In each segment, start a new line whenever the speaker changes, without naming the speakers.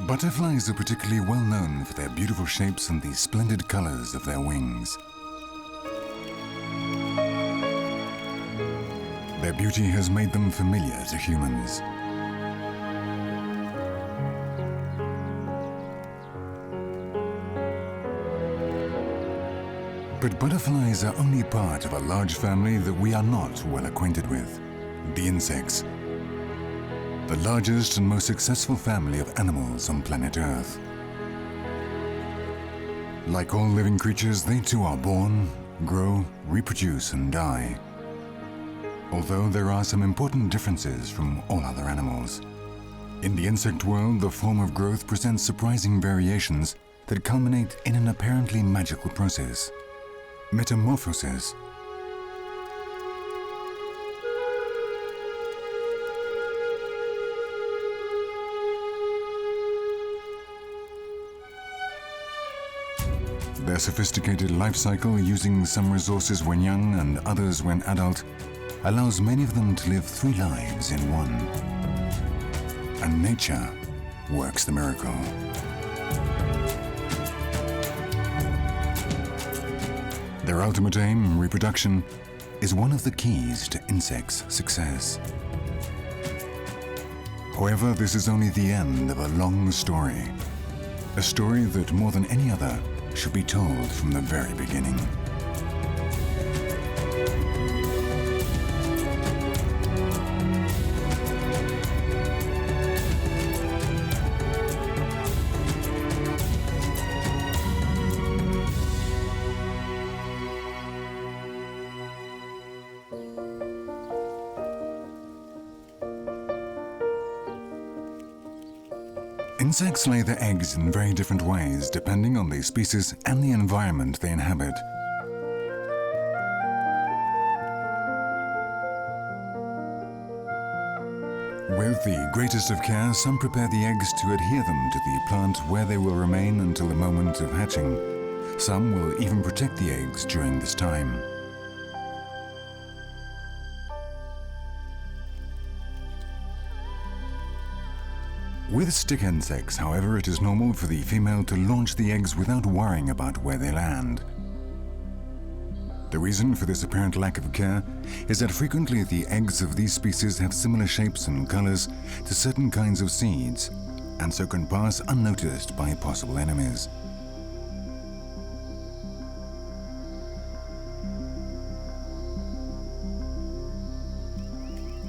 Butterflies are particularly well known for their beautiful shapes and the splendid colors of their wings. Their beauty has made them familiar to humans. But butterflies are only part of a large family that we are not well acquainted with, the insects. The largest and most successful family of animals on planet Earth. Like all living creatures, they too are born, grow, reproduce and die. Although there are some important differences from all other animals. In the insect world, the form of growth presents surprising variations that culminate in an apparently magical process, metamorphosis. Their sophisticated life cycle, using some resources when young and others when adult, allows many of them to live 3 lives in one. And nature works the miracle. Their ultimate aim, reproduction, is one of the keys to insects' success. However, this is only the end of a long story. A story that, more than any other, should be told from the very beginning. Insects lay their eggs in very different ways depending on the species and the environment they inhabit. With the greatest of care, some prepare the eggs to adhere them to the plant where they will remain until the moment of hatching. Some will even protect the eggs during this time. With stick insects, however, it is normal for the female to launch the eggs without worrying about where they land. The reason for this apparent lack of care is that frequently the eggs of these species have similar shapes and colors to certain kinds of seeds, and so can pass unnoticed by possible enemies.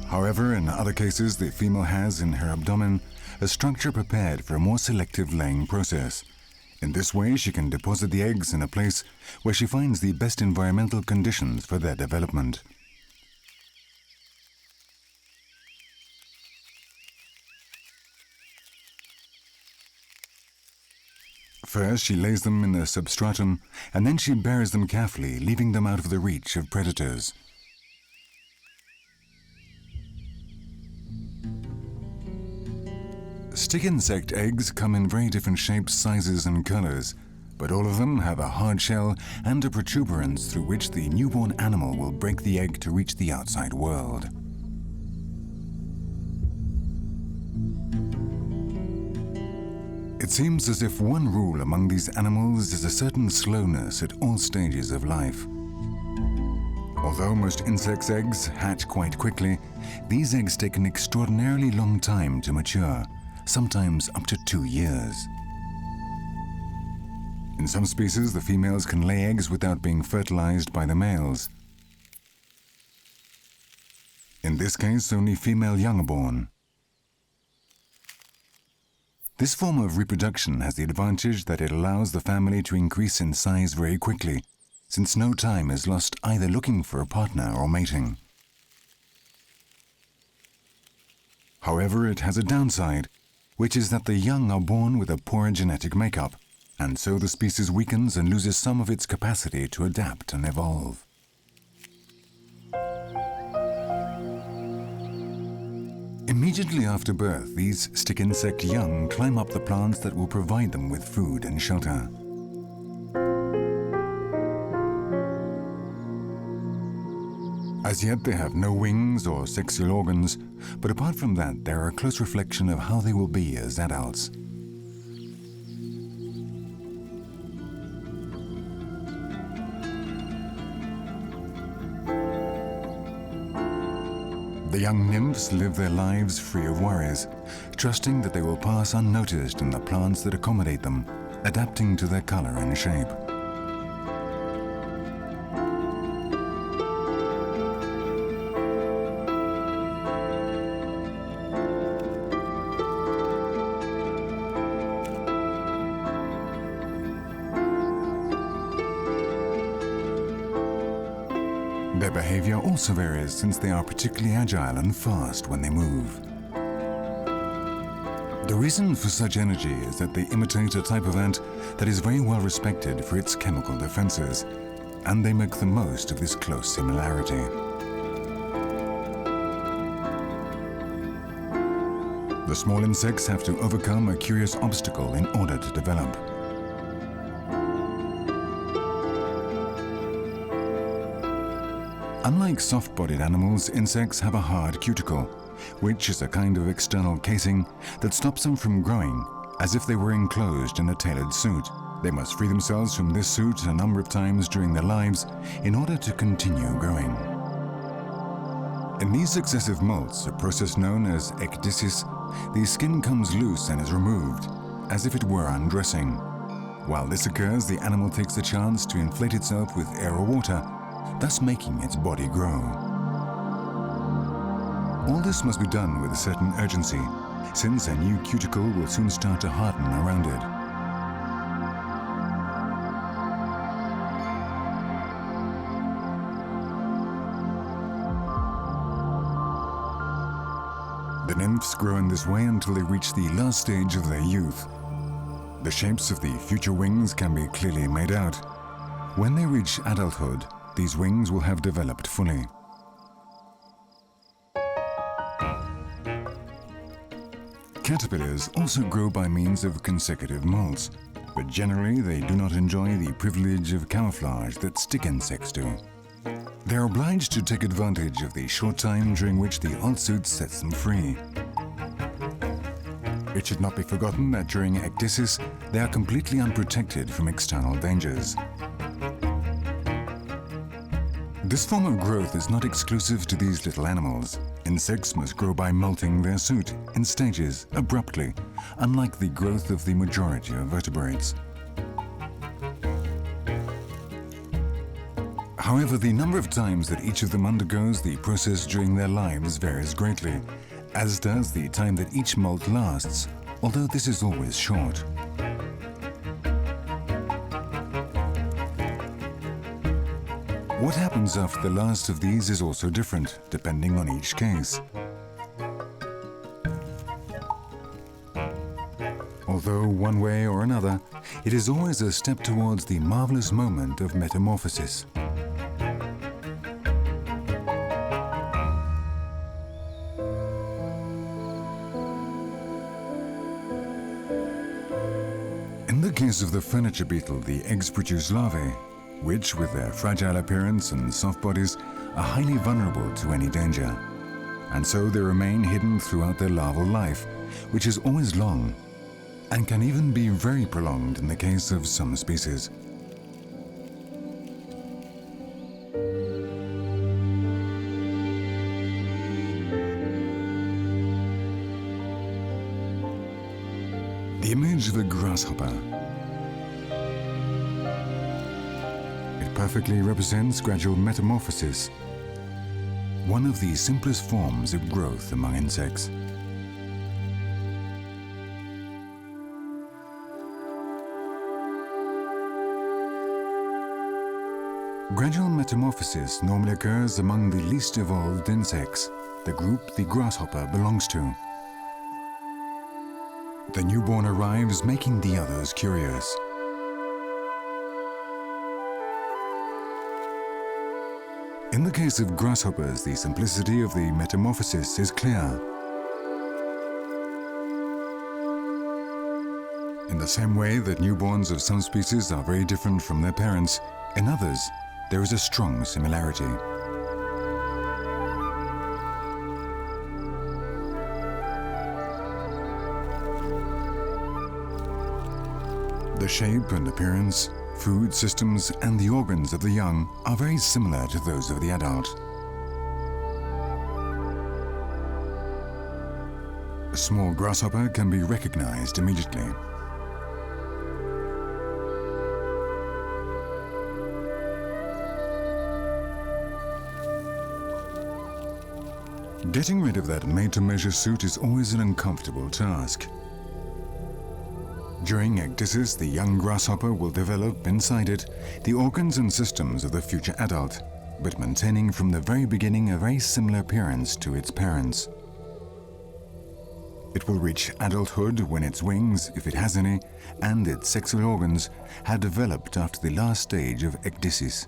However, in other cases, the female has in her abdomen a structure prepared for a more selective laying process. In this way, she can deposit the eggs in a place where she finds the best environmental conditions for their development. First, she lays them in a substratum, and then she buries them carefully, leaving them out of the reach of predators. Stick insect eggs come in very different shapes, sizes and colors, but all of them have a hard shell and a protuberance through which the newborn animal will break the egg to reach the outside world. It seems as if one rule among these animals is a certain slowness at all stages of life. Although most insects' eggs hatch quite quickly, these eggs take an extraordinarily long time to mature, sometimes up to 2 years. In some species, the females can lay eggs without being fertilized by the males. In this case, only female young are born. This form of reproduction has the advantage that it allows the family to increase in size very quickly, since no time is lost either looking for a partner or mating. However, it has a downside, which is that the young are born with a poor genetic makeup, and so the species weakens and loses some of its capacity to adapt and evolve. Immediately after birth, these stick insect young climb up the plants that will provide them with food and shelter. As yet, they have no wings or sexual organs, but apart from that, they are a close reflection of how they will be as adults. The young nymphs live their lives free of worries, trusting that they will pass unnoticed in the plants that accommodate them, adapting to their color and shape. Their behavior also varies since they are particularly agile and fast when they move. The reason for such energy is that they imitate a type of ant that is very well respected for its chemical defenses, and they make the most of this close similarity. The small insects have to overcome a curious obstacle in order to develop. Unlike soft-bodied animals, insects have a hard cuticle, which is a kind of external casing that stops them from growing, as if they were enclosed in a tailored suit. They must free themselves from this suit a number of times during their lives in order to continue growing. In these successive molts, a process known as ecdysis, the skin comes loose and is removed, as if it were undressing. While this occurs, the animal takes the chance to inflate itself with air or water, thus making its body grow. All this must be done with a certain urgency, since a new cuticle will soon start to harden around it. The nymphs grow in this way until they reach the last stage of their youth. The shapes of the future wings can be clearly made out. When they reach adulthood, these wings will have developed fully. Caterpillars also grow by means of consecutive molts, but generally they do not enjoy the privilege of camouflage that stick insects do. They are obliged to take advantage of the short time during which the old suit sets them free. It should not be forgotten that during ecdysis, they are completely unprotected from external dangers. This form of growth is not exclusive to these little animals. Insects must grow by molting their suit in stages, abruptly, unlike the growth of the majority of vertebrates. However, the number of times that each of them undergoes the process during their lives varies greatly, as does the time that each molt lasts, although this is always short. What happens after the last of these is also different, depending on each case. Although one way or another, it is always a step towards the marvelous moment of metamorphosis. In the case of the furniture beetle, the eggs produce larvae, which, with their fragile appearance and soft bodies, are highly vulnerable to any danger. And so they remain hidden throughout their larval life, which is always long, and can even be very prolonged in the case of some species. The image of a grasshopper. Perfectly represents gradual metamorphosis, one of the simplest forms of growth among insects. Gradual metamorphosis normally occurs among the least evolved insects, the group the grasshopper belongs to. The newborn arrives, making the others curious. In the case of grasshoppers, the simplicity of the metamorphosis is clear. In the same way that newborns of some species are very different from their parents, in others, there is a strong similarity. The shape and appearance, food systems, and the organs of the young are very similar to those of the adult. A small grasshopper can be recognized immediately. Getting rid of that made-to-measure suit is always an uncomfortable task. During ecdysis, the young grasshopper will develop inside it the organs and systems of the future adult, but maintaining from the very beginning a very similar appearance to its parents. It will reach adulthood when its wings, if it has any, and its sexual organs have developed after the last stage of ecdysis.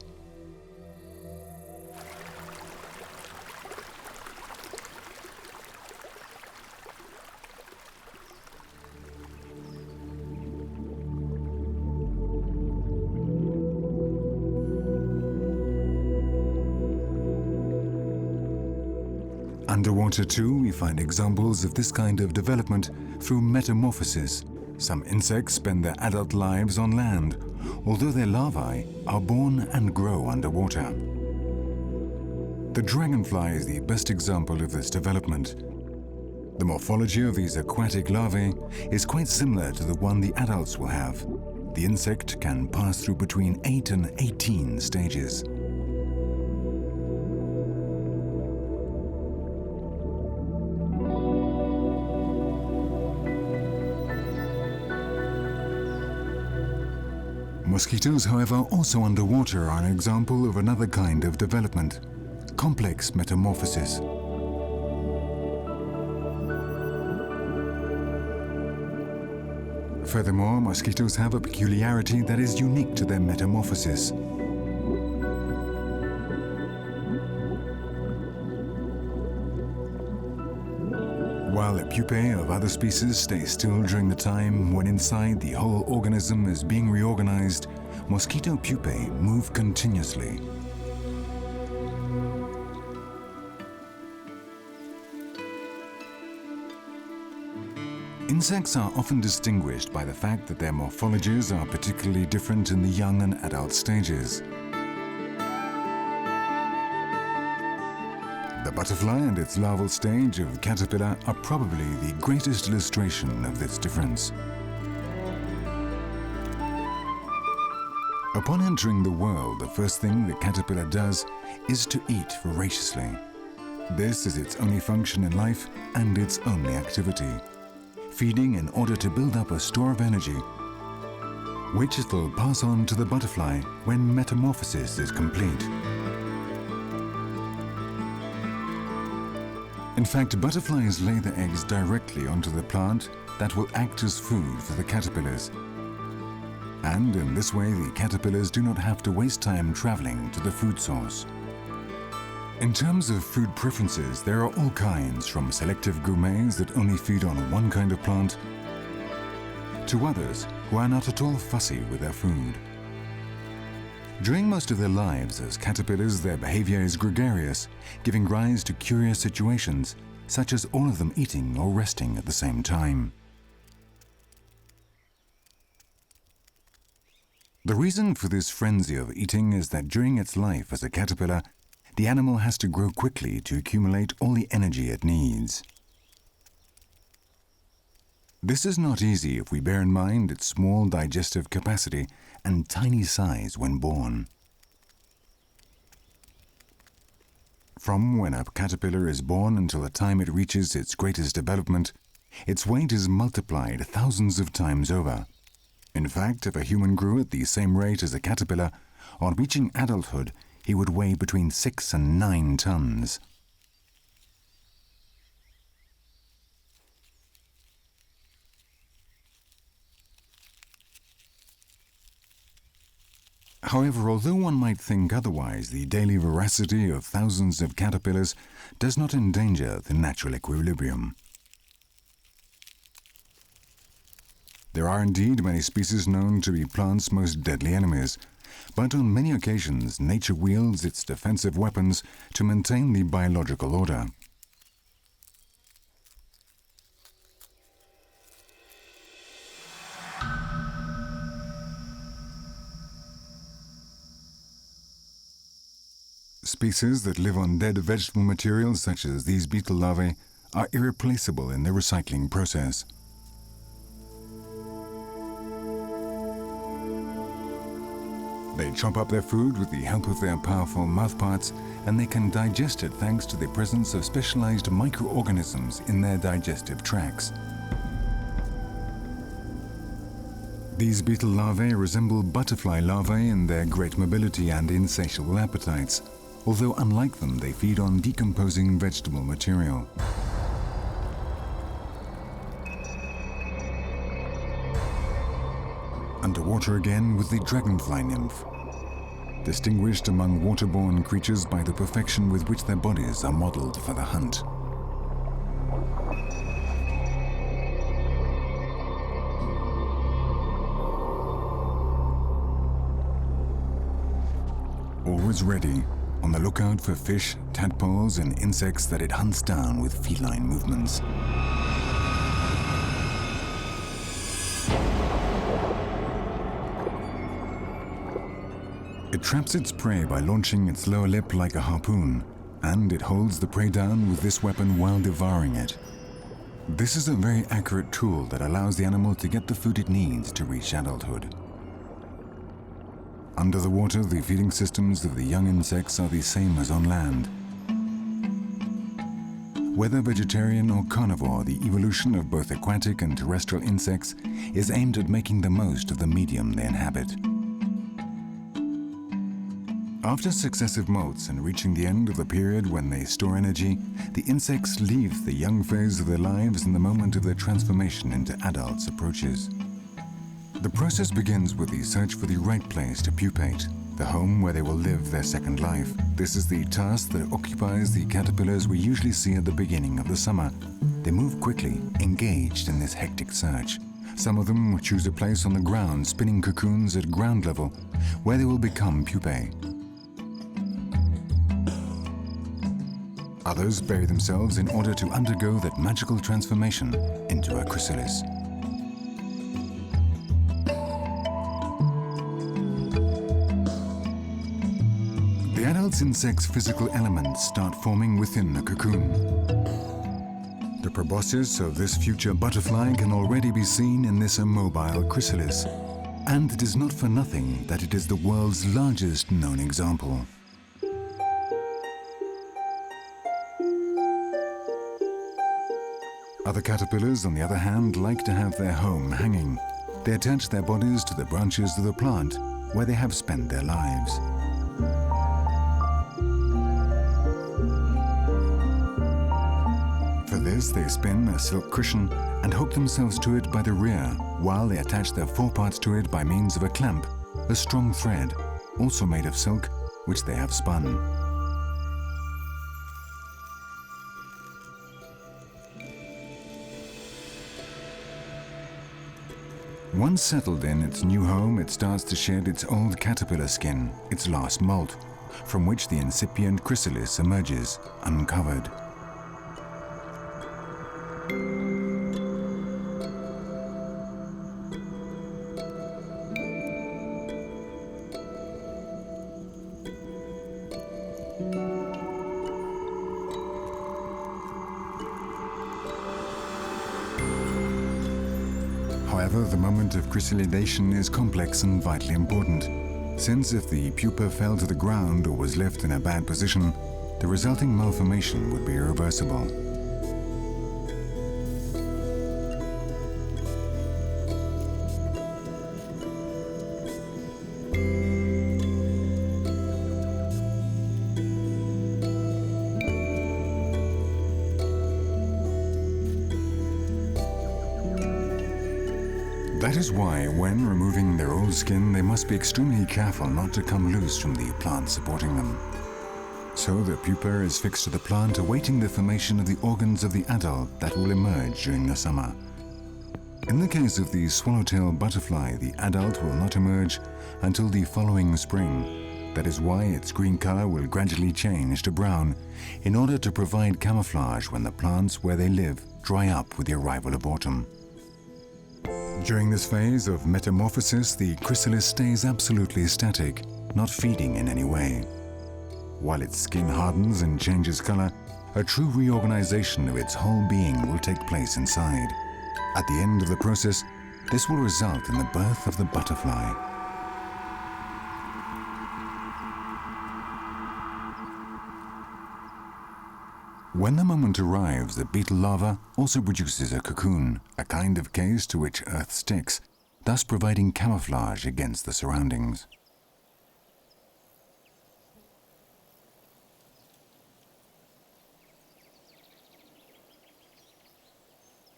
Underwater too, we find examples of this kind of development through metamorphosis. Some insects spend their adult lives on land, although their larvae are born and grow underwater. The dragonfly is the best example of this development. The morphology of these aquatic larvae is quite similar to the one the adults will have. The insect can pass through between 8 and 18 stages. Mosquitoes, however, also underwater are an example of another kind of development, complex metamorphosis. Furthermore, mosquitoes have a peculiarity that is unique to their metamorphosis. While the pupae of other species stay still during the time when inside the whole organism is being reorganized, mosquito pupae move continuously. Insects are often distinguished by the fact that their morphologies are particularly different in the young and adult stages. The butterfly and its larval stage of caterpillar are probably the greatest illustration of this difference. Upon entering the world, the first thing the caterpillar does is to eat voraciously. This is its only function in life and its only activity, feeding in order to build up a store of energy, which it will pass on to the butterfly when metamorphosis is complete. In fact, butterflies lay their eggs directly onto the plant that will act as food for the caterpillars. And in this way, the caterpillars do not have to waste time traveling to the food source. In terms of food preferences, there are all kinds, from selective gourmets that only feed on one kind of plant, to others who are not at all fussy with their food. During most of their lives as caterpillars, their behavior is gregarious, giving rise to curious situations, such as all of them eating or resting at the same time. The reason for this frenzy of eating is that during its life as a caterpillar, the animal has to grow quickly to accumulate all the energy it needs. This is not easy if we bear in mind its small digestive capacity and tiny size when born. From when a caterpillar is born until the time it reaches its greatest development, its weight is multiplied thousands of times over. In fact, if a human grew at the same rate as a caterpillar, on reaching adulthood, he would weigh between 6 and 9 tons. However, although one might think otherwise, the daily voracity of thousands of caterpillars does not endanger the natural equilibrium. There are indeed many species known to be plants' most deadly enemies, but on many occasions nature wields its defensive weapons to maintain the biological order. Species that live on dead vegetable materials, such as these beetle larvae, are irreplaceable in the recycling process. They chop up their food with the help of their powerful mouthparts, and they can digest it thanks to the presence of specialized microorganisms in their digestive tracts. These beetle larvae resemble butterfly larvae in their great mobility and insatiable appetites, although unlike them, they feed on decomposing vegetable material. Underwater again with the dragonfly nymph, distinguished among waterborne creatures by the perfection with which their bodies are modeled for the hunt. Always ready, on the lookout for fish, tadpoles, and insects that it hunts down with feline movements. It traps its prey by launching its lower lip like a harpoon, and it holds the prey down with this weapon while devouring it. This is a very accurate tool that allows the animal to get the food it needs to reach adulthood. Under the water, the feeding systems of the young insects are the same as on land. Whether vegetarian or carnivore, the evolution of both aquatic and terrestrial insects is aimed at making the most of the medium they inhabit. After successive molts and reaching the end of the period when they store energy, the insects leave the young phase of their lives and the moment of their transformation into adults approaches. The process begins with the search for the right place to pupate, the home where they will live their second life. This is the task that occupies the caterpillars we usually see at the beginning of the summer. They move quickly, engaged in this hectic search. Some of them choose a place on the ground, spinning cocoons at ground level, where they will become pupae. Others bury themselves in order to undergo that magical transformation into a chrysalis. The adult insect's physical elements start forming within the cocoon. The proboscis of this future butterfly can already be seen in this immobile chrysalis, and it is not for nothing that it is the world's largest known example. Other caterpillars, on the other hand, like to have their home hanging. They attach their bodies to the branches of the plant where they have spent their lives. For this, they spin a silk cushion and hook themselves to it by the rear, while they attach their foreparts to it by means of a clamp, a strong thread, also made of silk, which they have spun. Once settled in its new home, it starts to shed its old caterpillar skin, its last molt, from which the incipient chrysalis emerges, uncovered. However, the moment of chrysalidation is complex and vitally important, since if the pupa fell to the ground or was left in a bad position, the resulting malformation would be irreversible. That is why, when removing their old skin, they must be extremely careful not to come loose from the plant supporting them. So the pupa is fixed to the plant, awaiting the formation of the organs of the adult that will emerge during the summer. In the case of the swallowtail butterfly, the adult will not emerge until the following spring. That is why its green color will gradually change to brown, in order to provide camouflage when the plants where they live dry up with the arrival of autumn. During this phase of metamorphosis, the chrysalis stays absolutely static, not feeding in any way. While its skin hardens and changes color, a true reorganization of its whole being will take place inside. At the end of the process, this will result in the birth of the butterfly. When the moment arrives, the beetle larva also produces a cocoon, a kind of case to which earth sticks, thus providing camouflage against the surroundings.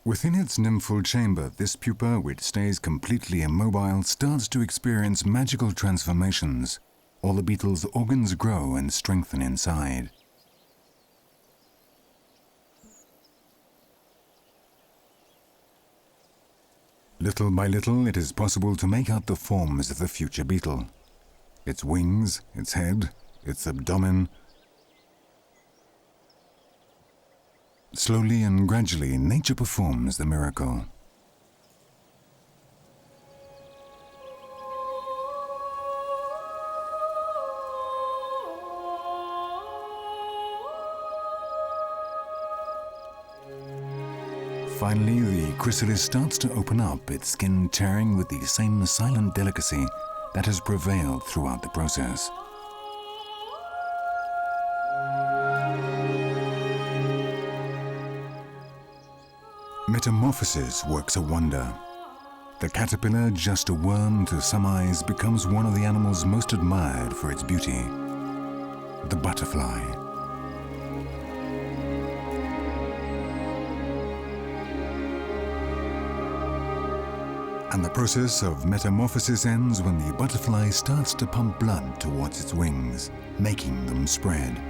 Within its nymphal chamber, this pupa, which stays completely immobile, starts to experience magical transformations. All the beetle's organs grow and strengthen inside. Little by little, it is possible to make out the forms of the future beetle. Its wings, its head, its abdomen. Slowly and gradually, nature performs the miracle. Finally, the chrysalis starts to open up, its skin tearing with the same silent delicacy that has prevailed throughout the process. Metamorphosis works a wonder. The caterpillar, just a worm to some eyes, becomes one of the animals most admired for its beauty, the butterfly. And the process of metamorphosis ends when the butterfly starts to pump blood towards its wings, making them spread.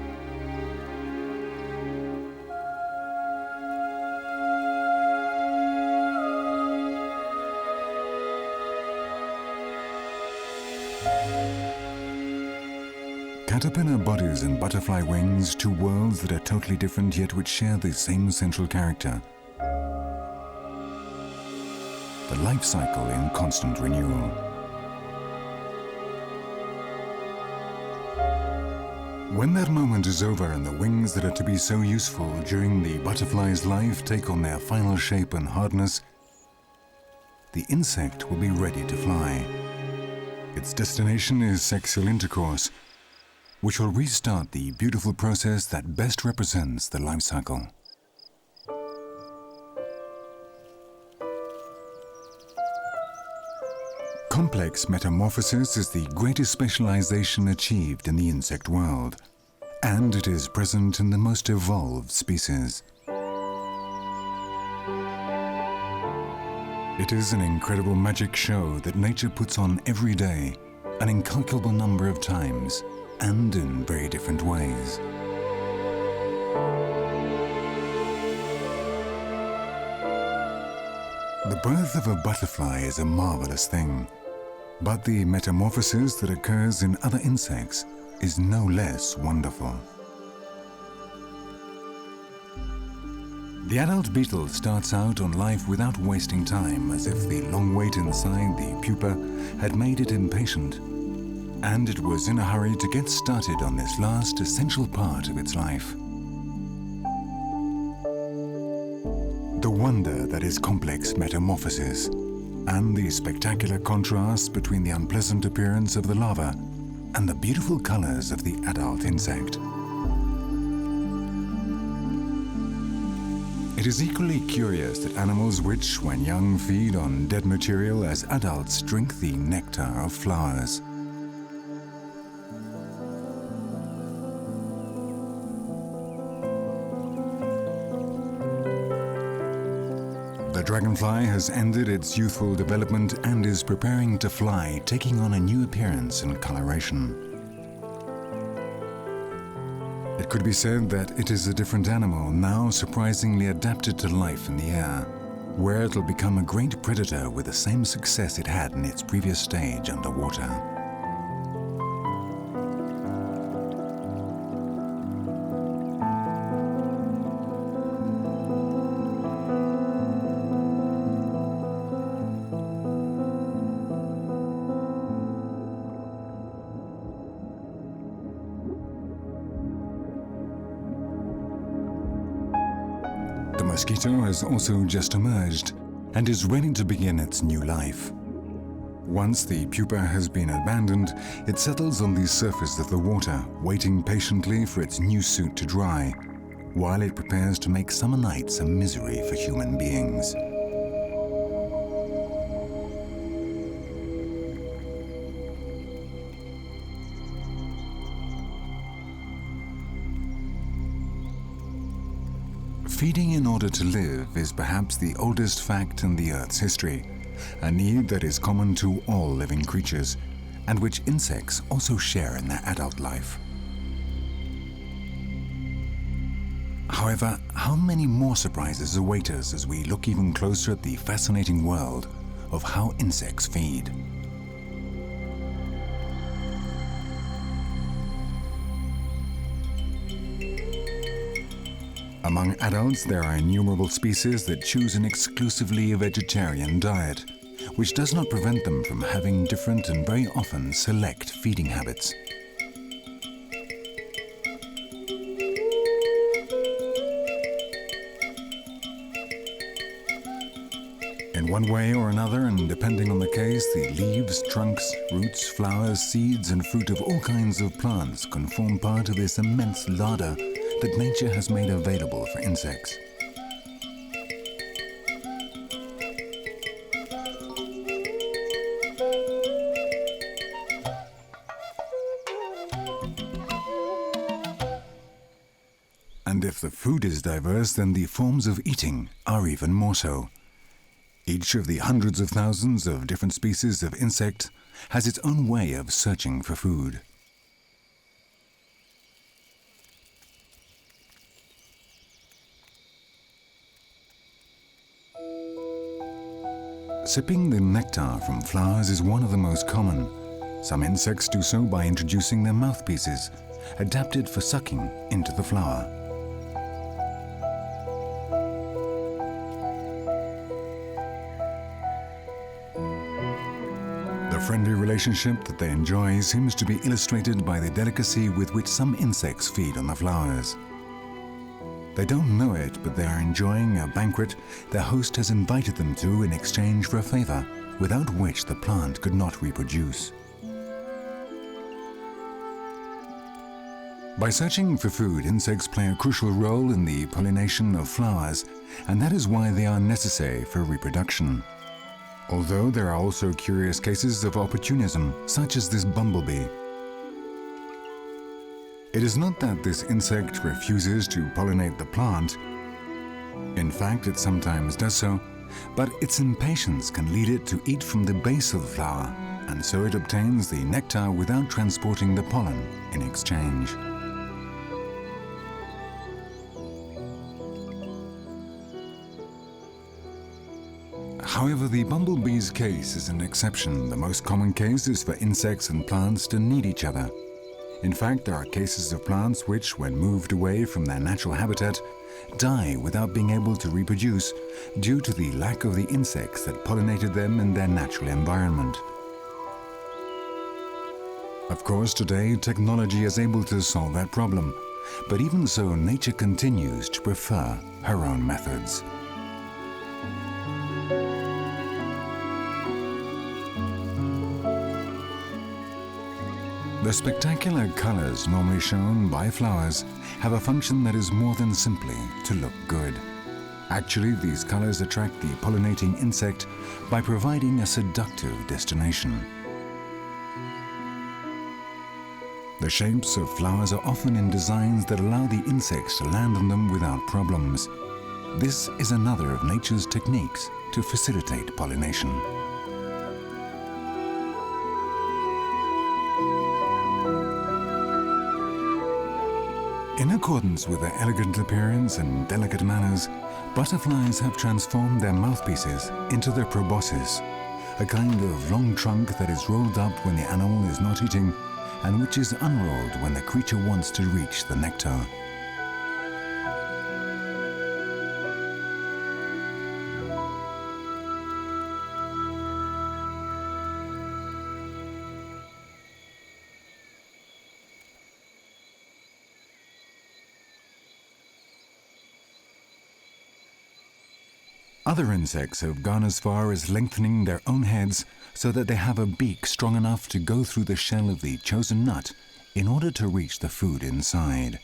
Caterpillar bodies and butterfly wings, two worlds that are totally different yet which share the same central character. The life cycle in constant renewal. When that moment is over and the wings that are to be so useful during the butterfly's life take on their final shape and hardness, the insect will be ready to fly. Its destination is sexual intercourse, which will restart the beautiful process that best represents the life cycle. Complex metamorphosis is the greatest specialization achieved in the insect world, and it is present in the most evolved species. It is an incredible magic show that nature puts on every day, an incalculable number of times, and in very different ways. The birth of a butterfly is a marvelous thing, but the metamorphosis that occurs in other insects is no less wonderful. The adult beetle starts out on life without wasting time, as if the long wait inside the pupa had made it impatient, and it was in a hurry to get started on this last essential part of its life. The wonder that is complex metamorphosis, and the spectacular contrast between the unpleasant appearance of the larva and the beautiful colors of the adult insect. It is equally curious that animals which, when young, feed on dead material, as adults drink the nectar of flowers. The dragonfly has ended its youthful development and is preparing to fly, taking on a new appearance and coloration. It could be said that it is a different animal, now surprisingly adapted to life in the air, where it will become a great predator with the same success it had in its previous stage underwater. mosquito has also just emerged and is ready to begin its new life. Once the pupa has been abandoned, it settles on the surface of the water, waiting patiently for its new suit to dry, while it prepares to make summer nights a misery for human beings. Feeding in order to live is perhaps the oldest fact in the Earth's history, a need that is common to all living creatures, and which insects also share in their adult life. However, how many more surprises await us as we look even closer at the fascinating world of how insects feed? Among adults, there are innumerable species that choose an exclusively vegetarian diet, which does not prevent them from having different and very often select feeding habits. In one way or another, and depending on the case, the leaves, trunks, roots, flowers, seeds, and fruit of all kinds of plants can form part of this immense larder that nature has made available for insects. And if the food is diverse, then the forms of eating are even more so. Each of the hundreds of thousands of different species of insect has its own way of searching for food. Sipping the nectar from flowers is one of the most common. Some insects do so by introducing their mouthpieces, adapted for sucking into the flower. The friendly relationship that they enjoy seems to be illustrated by the delicacy with which some insects feed on the flowers. They don't know it, but they are enjoying a banquet their host has invited them to in exchange for a favor, without which the plant could not reproduce. By searching for food, insects play a crucial role in the pollination of flowers, and that is why they are necessary for reproduction. Although there are also curious cases of opportunism, such as this bumblebee. It is not that this insect refuses to pollinate the plant. In fact, it sometimes does so, but its impatience can lead it to eat from the base of the flower, and so it obtains the nectar without transporting the pollen in exchange. However, the bumblebee's case is an exception. The most common case is for insects and plants to need each other. In fact, there are cases of plants which, when moved away from their natural habitat, die without being able to reproduce due to the lack of the insects that pollinated them in their natural environment. Of course, today, technology is able to solve that problem, but even so, nature continues to prefer her own methods. The spectacular colors normally shown by flowers have a function that is more than simply to look good. Actually, these colors attract the pollinating insect by providing a seductive destination. The shapes of flowers are often in designs that allow the insects to land on them without problems. This is another of nature's techniques to facilitate pollination. In accordance with their elegant appearance and delicate manners, butterflies have transformed their mouthpieces into their proboscis, a kind of long trunk that is rolled up when the animal is not eating and which is unrolled when the creature wants to reach the nectar. Other insects have gone as far as lengthening their own heads so that they have a beak strong enough to go through the shell of the chosen nut in order to reach the food inside.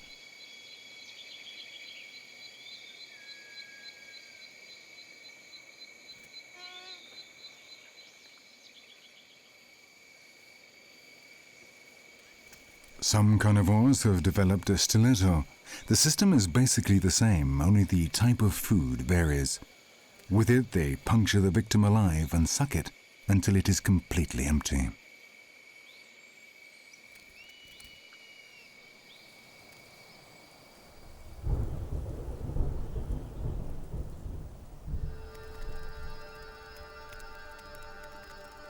Some carnivores have developed a stiletto. The system is basically the same, only the type of food varies. With it, they puncture the victim alive and suck it until it is completely empty.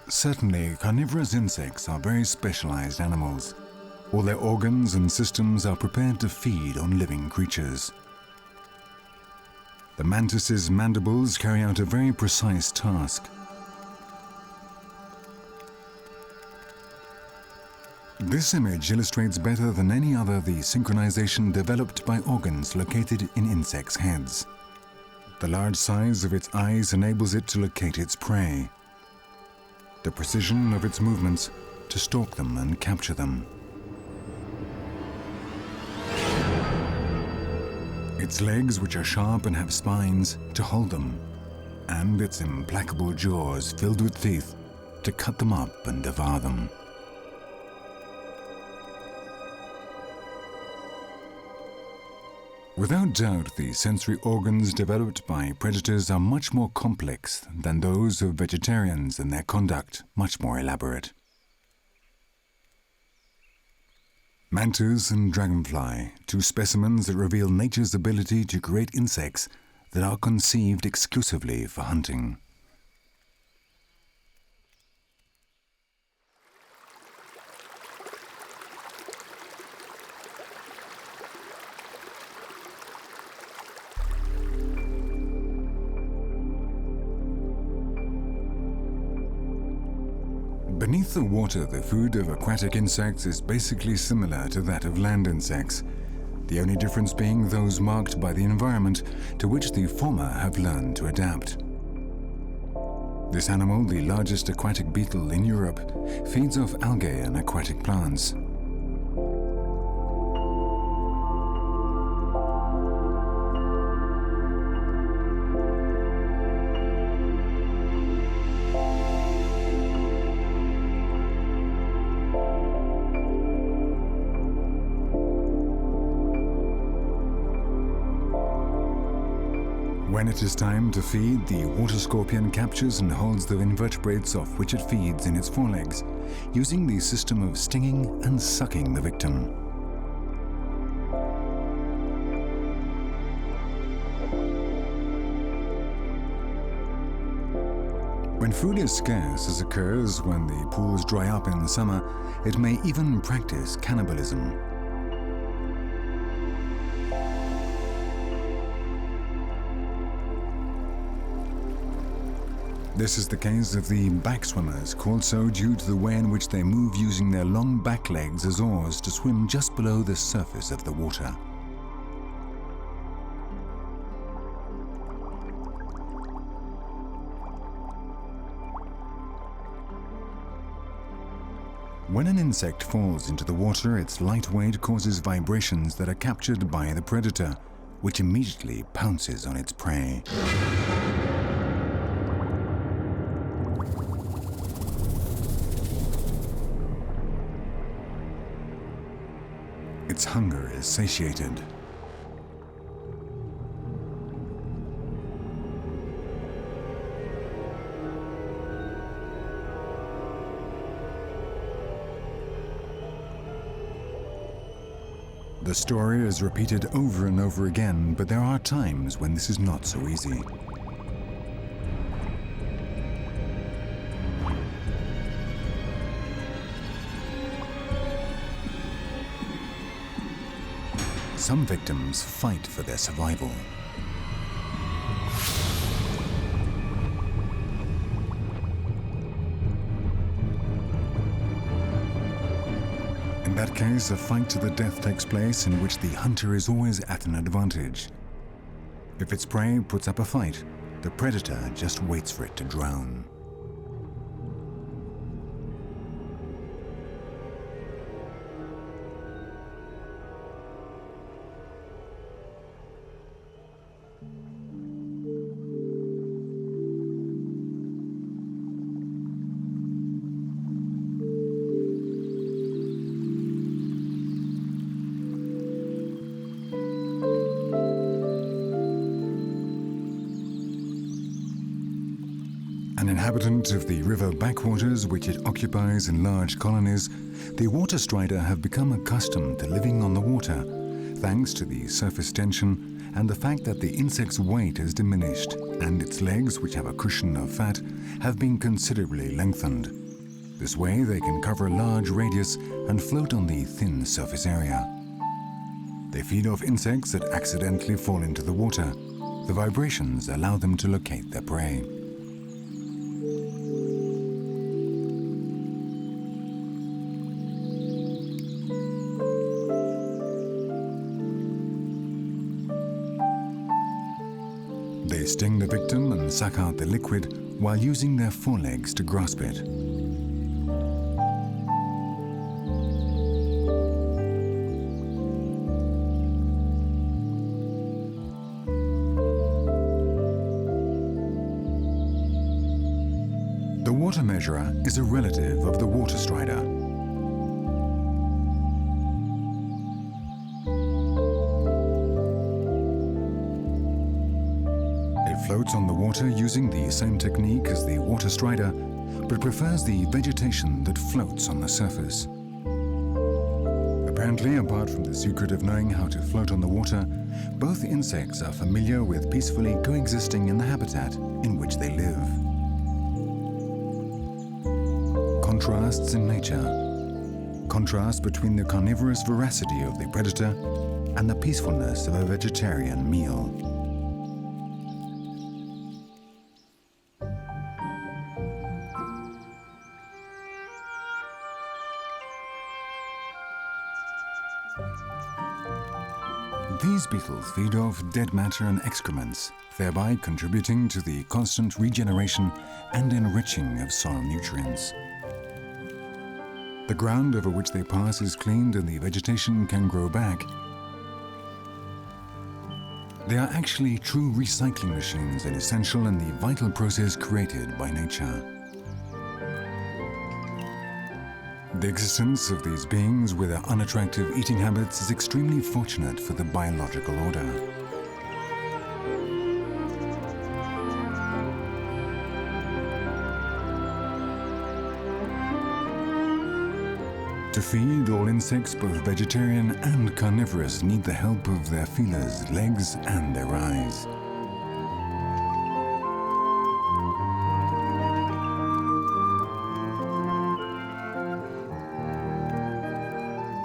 Certainly, carnivorous insects are very specialized animals. All their organs and systems are prepared to feed on living creatures. The mantis's mandibles carry out a very precise task. This image illustrates better than any other the synchronization developed by organs located in insects' heads. The large size of its eyes enables it to locate its prey. The precision of its movements to stalk them and capture them. Its legs, which are sharp and have spines, to hold them, and its implacable jaws filled with teeth to cut them up and devour them. Without doubt, the sensory organs developed by predators are much more complex than those of vegetarians and their conduct much more elaborate. Mantis and dragonfly, two specimens that reveal nature's ability to create insects that are conceived exclusively for hunting. Beneath the water, the food of aquatic insects is basically similar to that of land insects, the only difference being those marked by the environment to which the former have learned to adapt. This animal, the largest aquatic beetle in Europe, feeds off algae and aquatic plants. When it is time to feed, the water scorpion captures and holds the invertebrates off which it feeds in its forelegs, using the system of stinging and sucking the victim. When food is scarce, as occurs when the pools dry up in summer, it may even practice cannibalism. This is the case of the backswimmers, called so due to the way in which they move using their long back legs as oars to swim just below the surface of the water. When an insect falls into the water, its light weight causes vibrations that are captured by the predator, which immediately pounces on its prey. Its hunger is satiated. The story is repeated over and over again, but there are times when this is not so easy. Some victims fight for their survival. In that case, a fight to the death takes place in which the hunter is always at an advantage. If its prey puts up a fight, the predator just waits for it to drown. An inhabitant of the river backwaters which it occupies in large colonies, the water strider have become accustomed to living on the water, thanks to the surface tension and the fact that the insect's weight has diminished and its legs, which have a cushion of fat, have been considerably lengthened. This way they can cover a large radius and float on the thin surface area. They feed off insects that accidentally fall into the water. The vibrations allow them to locate their prey. They sting the victim and suck out the liquid while using their forelegs to grasp it. The water measurer is a relative of the water strider. Floats on the water using the same technique as the water strider, but prefers the vegetation that floats on the surface. Apparently, apart from the secret of knowing how to float on the water, both insects are familiar with peacefully coexisting in the habitat in which they live. Contrasts in nature. Contrast between the carnivorous voracity of the predator and the peacefulness of a vegetarian meal. These beetles feed off dead matter and excrements, thereby contributing to the constant regeneration and enriching of soil nutrients. The ground over which they pass is cleaned and the vegetation can grow back. They are actually true recycling machines and essential in the vital process created by nature. The existence of these beings with their unattractive eating habits is extremely fortunate for the biological order. To feed, all insects, both vegetarian and carnivorous, need the help of their feelers, legs, and their eyes.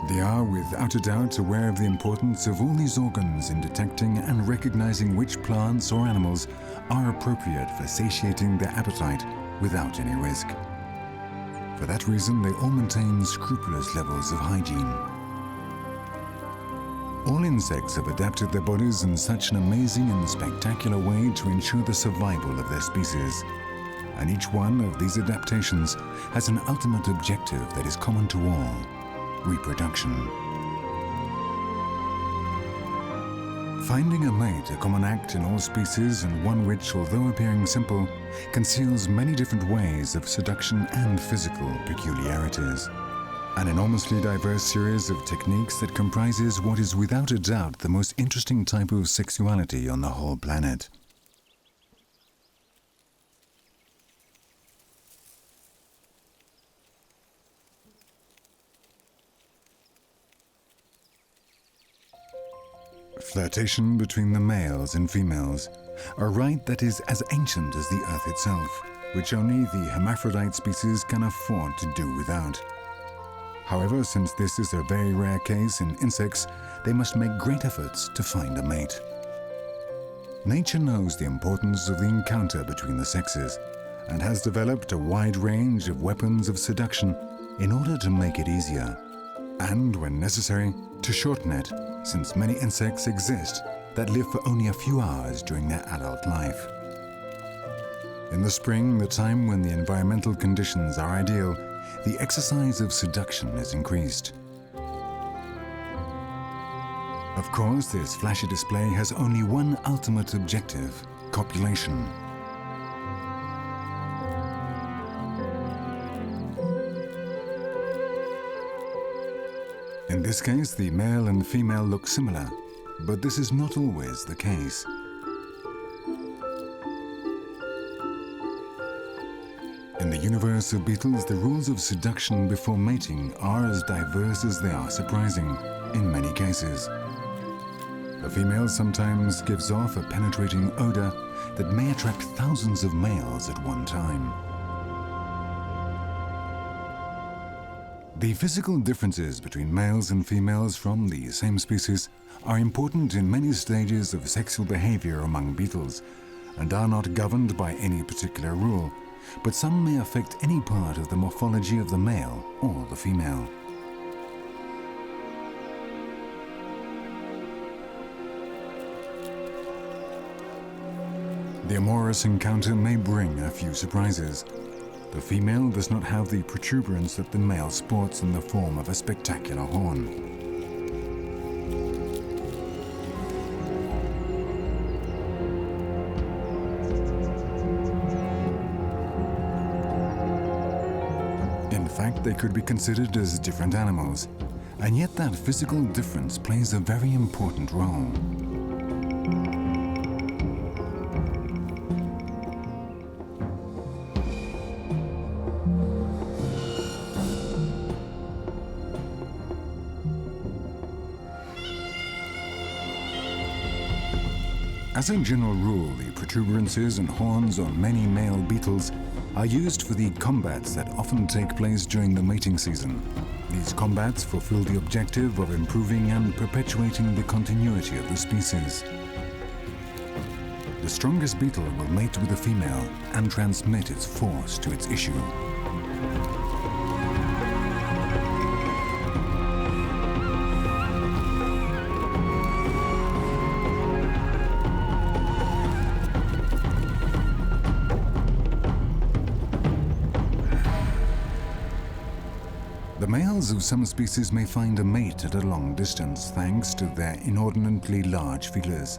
They are without a doubt aware of the importance of all these organs in detecting and recognizing which plants or animals are appropriate for satiating their appetite without any risk. For that reason, they all maintain scrupulous levels of hygiene. All insects have adapted their bodies in such an amazing and spectacular way to ensure the survival of their species. And each one of these adaptations has an ultimate objective that is common to all: reproduction. Finding a mate a common act in all species, and one which, although appearing simple, conceals many different ways of seduction and physical peculiarities. An enormously diverse series of techniques that comprises what is without a doubt the most interesting type of sexuality on the whole planet. Flirtation between the males and females, a rite that is as ancient as the earth itself, which only the hermaphrodite species can afford to do without. However, since this is a very rare case in insects, they must make great efforts to find a mate. Nature knows the importance of the encounter between the sexes and has developed a wide range of weapons of seduction in order to make it easier, and, when necessary, to shorten it, since many insects exist that live for only a few hours during their adult life. In the spring, the time when the environmental conditions are ideal, the exercise of seduction is increased. Of course, this flashy display has only one ultimate objective: copulation. In this case, the male and female look similar, but this is not always the case. In the universe of beetles, the rules of seduction before mating are as diverse as they are surprising, in many cases. The female sometimes gives off a penetrating odor that may attract thousands of males at one time. The physical differences between males and females from the same species are important in many stages of sexual behavior among beetles and are not governed by any particular rule, but some may affect any part of the morphology of the male or the female. The amorous encounter may bring a few surprises. The female does not have the protuberance that the male sports in the form of a spectacular horn. In fact, they could be considered as different animals, and yet that physical difference plays a very important role. As a general rule, the protuberances and horns on many male beetles are used for the combats that often take place during the mating season. These combats fulfill the objective of improving and perpetuating the continuity of the species. The strongest beetle will mate with the female and transmit its force to its issue. The males of some species may find a mate at a long distance thanks to their inordinately large feelers.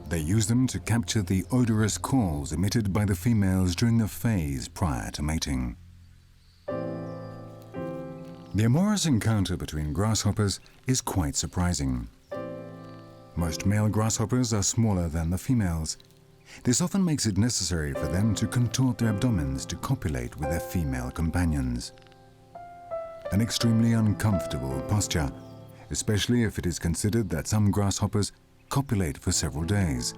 They use them to capture the odorous calls emitted by the females during the phase prior to mating. The amorous encounter between grasshoppers is quite surprising. Most male grasshoppers are smaller than the females. This often makes it necessary for them to contort their abdomens to copulate with their female companions. An extremely uncomfortable posture, especially if it is considered that some grasshoppers copulate for several days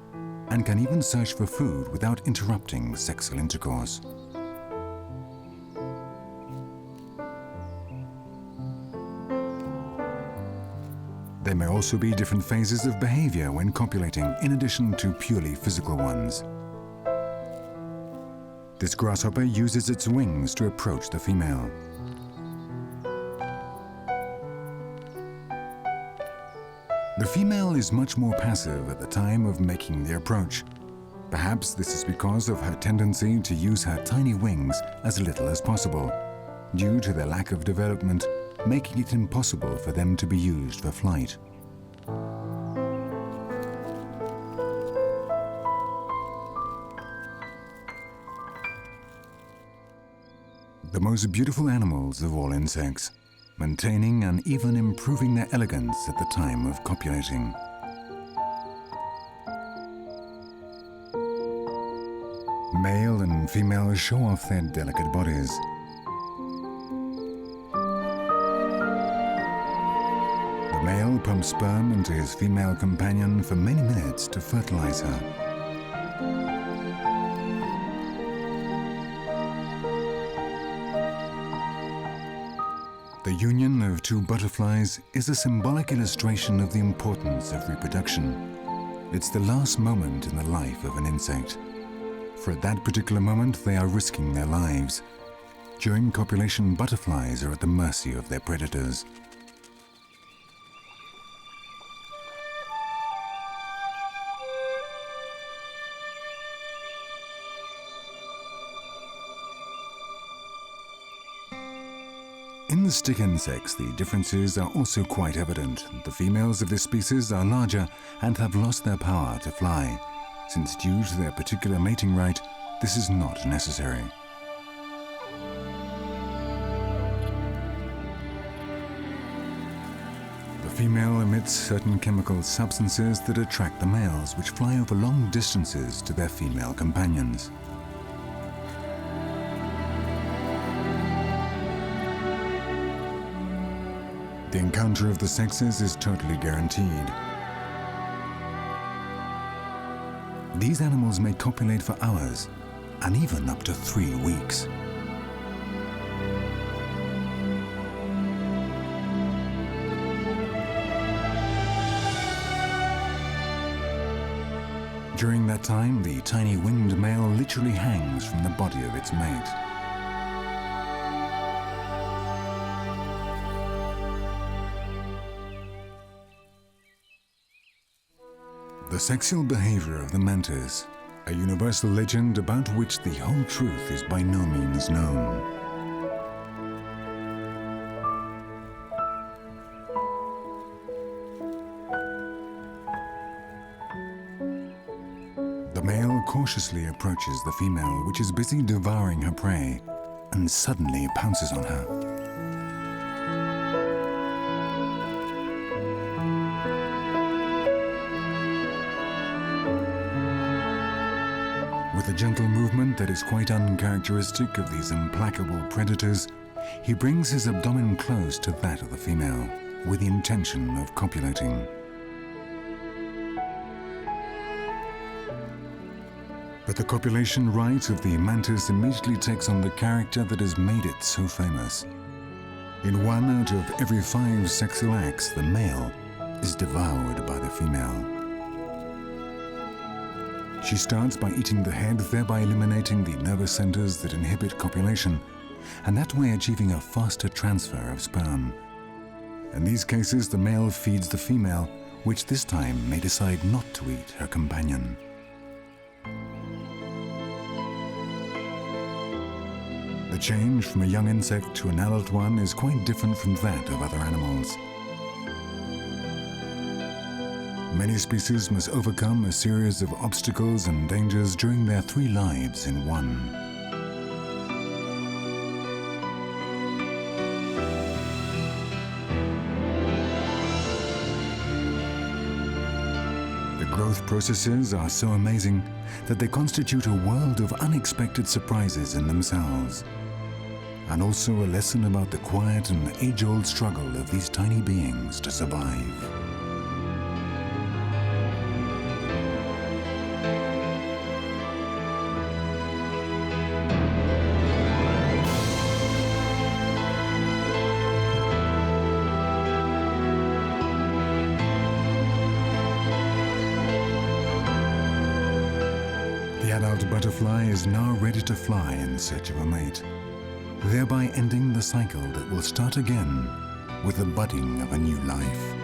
and can even search for food without interrupting sexual intercourse. There may also be different phases of behavior when copulating in addition to purely physical ones. This grasshopper uses its wings to approach the female. The female is much more passive at the time of making the approach. Perhaps this is because of her tendency to use her tiny wings as little as possible, due to their lack of development, making it impossible for them to be used for flight. The most beautiful animals of all insects, maintaining and even improving their elegance at the time of copulating. Male and female show off their delicate bodies. The male pumps sperm into his female companion for many minutes to fertilize her. The union of two butterflies is a symbolic illustration of the importance of reproduction. It's the last moment in the life of an insect. For at that particular moment, they are risking their lives. During copulation, butterflies are at the mercy of their predators. In the stick insects, the differences are also quite evident. The females of this species are larger and have lost their power to fly, since due to their particular mating rite, this is not necessary. The female emits certain chemical substances that attract the males, which fly over long distances to their female companions. The encounter of the sexes is totally guaranteed. These animals may copulate for hours, and even up to 3 weeks. During that time, the tiny winged male literally hangs from the body of its mate. The sexual behavior of the mantis, a universal legend about which the whole truth is by no means known. The male cautiously approaches the female, which is busy devouring her prey, and suddenly pounces on her. With a gentle movement that is quite uncharacteristic of these implacable predators, he brings his abdomen close to that of the female, with the intention of copulating. But the copulation rite of the mantis immediately takes on the character that has made it so famous. In 1 out of every 5 sexual acts, the male is devoured by the female. She starts by eating the head, thereby eliminating the nervous centers that inhibit copulation, and that way achieving a faster transfer of sperm. In these cases, the male feeds the female, which this time may decide not to eat her companion. The change from a young insect to an adult one is quite different from that of other animals. Many species must overcome a series of obstacles and dangers during their 3 lives in one. The growth processes are so amazing that they constitute a world of unexpected surprises in themselves, and also a lesson about the quiet and age-old struggle of these tiny beings to survive. The adult butterfly is now ready to fly in search of a mate, thereby ending the cycle that will start again with the budding of a new life.